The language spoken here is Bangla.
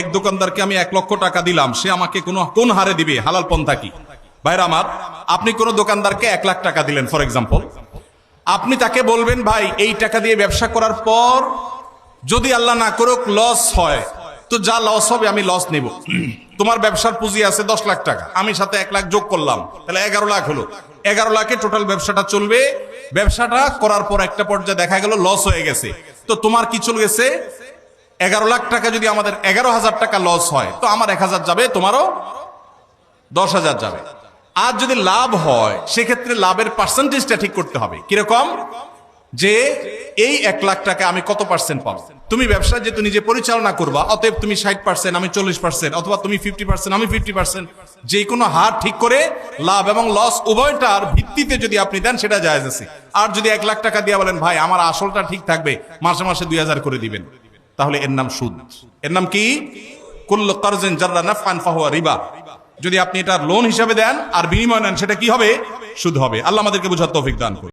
এক দোকানদারকে আমি 1 লক্ষ টাকা দিলাম, সে আমাকে কোন হারে দিবে? হালাল পন্থা কি? ভাইরা আমার, আপনি কোন দোকানদারকে 1 লাখ টাকা দিলেন ফর এক্সাম্পল, আপনি তাকে বলবেন ভাই এই টাকা দিয়ে ব্যবসা করার পর যদি আল্লাহ না করুক লস হয়, তো যা লস হবে আমি লস নেব। তোমার ব্যবসার পুঁজি আছে 10 লাখ টাকা, আমি সাথে 1 লাখ যোগ করলাম, তাহলে 11 লাখ হলো। 11 লাখে টোটাল ব্যবসাটা চলবে। ব্যবসাটা করার পর একটা পর্যায়ে দেখা গেল লস হয়ে গেছে, তো তোমার কি চলে গেছে? 11 লাখ টাকা যদি আমাদের 11,000 টাকা লস হয়, তো আমার 1,000 যাবে, তোমারও 10,000 যাবে। আর যদি লাভ হয়, সেক্ষেত্রে লাভের পার্সেন্টেজটা ঠিক করতে হবে। কিরকম? যে এই 1 লাখ টাকা আমি কত পার্সেন্ট পাবো? তুমি ব্যবসা যেহেতু নিজে পরিচালনা করবা, অতএব তুমি 60%, আমি 40%, অথবা তুমি 50%, আমি 50%, যে কোনো হার ঠিক করে লাভ এবং লস উভয়টার ভিত্তিতে যদি আপনি দেন, সেটা জায়েজ আছে। আর যদি 1 লাখ টাকা দিয়ে বলেন ভাই আমার আসলটা ঠিক থাকবে, মাসে মাসে 2,000 করে দিবেন, তাহলে এর নাম সুদ। এর নাম কি? কুল্লু কারজিন জাররা নাফআন ফাহুয়া রিবা। যদি আপনি এটা লোন হিসাবে দেন আর বিনিময় নেন, সেটা কি হবে? সুদ হবে। আল্লাহ আমাদেরকে বুঝার তৌফিক দান করুন।